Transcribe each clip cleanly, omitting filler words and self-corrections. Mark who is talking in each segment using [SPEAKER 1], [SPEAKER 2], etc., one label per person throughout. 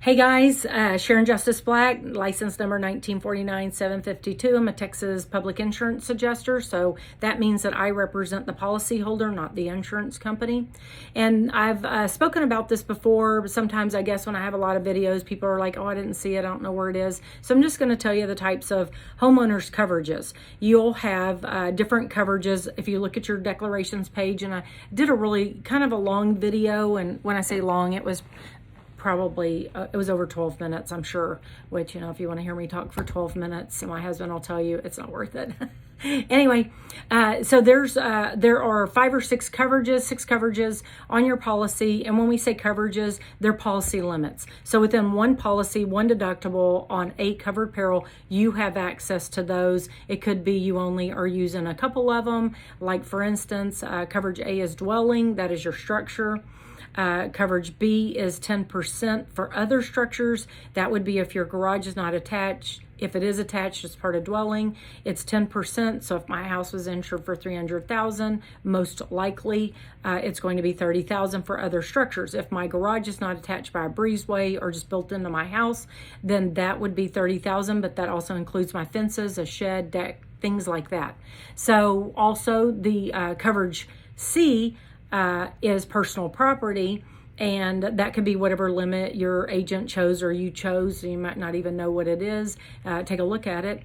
[SPEAKER 1] Hey guys, Sharon Justice Black, license number 1949752. I'm a Texas public insurance adjuster, so that means that I represent the policyholder, not the insurance company. And I've spoken about this before, but sometimes I guess when I have a lot of videos, people are like, oh, I didn't see it, I don't know where it is. So I'm just going to tell you the types of homeowners coverages. You'll have different coverages if you look at your declarations page, and I did a really kind of a long video, and when I say long, it was probably it was over 12 minutes, I'm sure, which, if you want to hear me talk for 12 minutes, my husband will tell you it's not worth it. Anyway, so there are 5 or 6 coverages on your policy, and when we say coverages, they're policy limits. So within one policy, one deductible on a covered peril, you have access to those. It could be you only are using a couple of them, like for instance, coverage A is dwelling, that is your structure. Coverage B is 10% for other structures. That would be if your garage is not attached. If it is attached as part of dwelling, it's 10%. So if my house was insured for $300,000, most likely it's going to be $30,000 for other structures. If my garage is not attached by a breezeway or just built into my house, then that would be $30,000. But that also includes my fences, a shed, deck, things like that. So also the coverage C is personal property, and that could be whatever limit your agent chose or you chose. So you might not even know what it is. Take a look at it.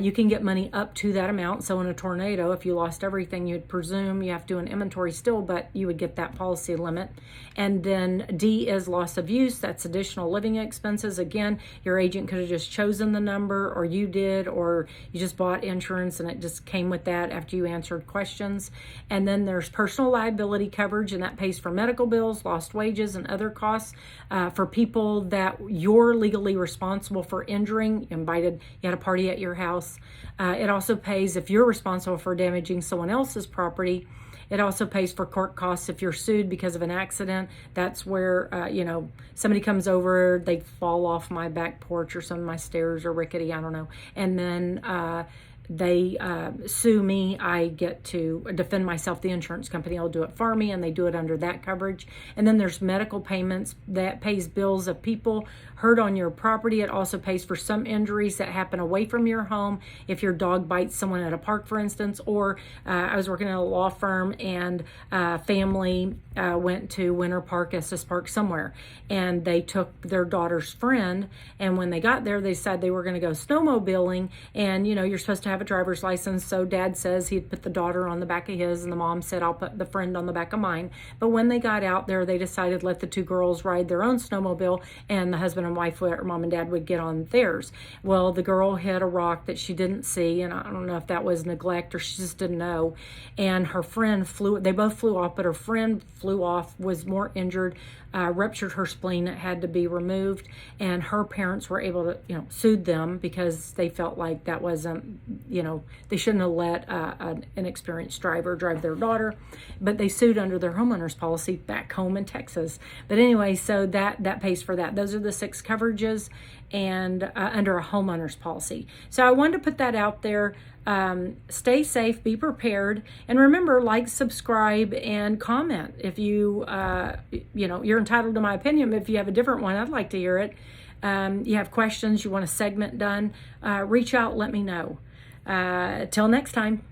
[SPEAKER 1] You can get money up to that amount. So in a tornado, if you lost everything, you'd presume you have to do an inventory still, but you would get that policy limit. And then D is loss of use. That's additional living expenses. Again, your agent could have just chosen the number, or you did, or you just bought insurance and it just came with that after you answered questions. And then there's personal liability coverage, and that pays for medical bills, lost wages, and other costs for people that you're legally responsible for injuring. You had a party at your house. It also pays if you're responsible for damaging someone else's property. It also pays for court costs if you're sued because of an accident. That's where, somebody comes over, they fall off my back porch or some of my stairs are rickety, I don't know. And then they sue me. I get to defend myself. The insurance company will do it for me, and they do it under that coverage. And then there's medical payments that pays bills of people hurt on your property. It also pays for some injuries that happen away from your home. If your dog bites someone at a park, for instance, or I was working at a law firm, and family went to Winter Park, Estes Park, somewhere, and they took their daughter's friend, and when they got there, they said they were going to go snowmobiling, and you're supposed to have a driver's license, so dad says he'd put the daughter on the back of his, and the mom said I'll put the friend on the back of mine. But when they got out there, they decided let the 2 girls ride their own snowmobile, and the husband and wife, or mom and dad, would get on theirs. Well, the girl hit a rock that she didn't see, and I don't know if that was neglect or she just didn't know, and her friend they both flew off, but her friend flew off, was more injured, ruptured her spleen, it had to be removed, and her parents were able to, sued them because they felt like that wasn't, they shouldn't have let an inexperienced driver drive their daughter, but they sued under their homeowners policy back home in Texas. But anyway, so that pays for that. Those are the 6 coverages and under a homeowners policy. So I wanted to put that out there. Stay safe, be prepared, and remember, like, subscribe, and comment. If you're entitled to my opinion, but if you have a different one, I'd like to hear it. You have questions, you want a segment done, reach out, let me know. Till next time.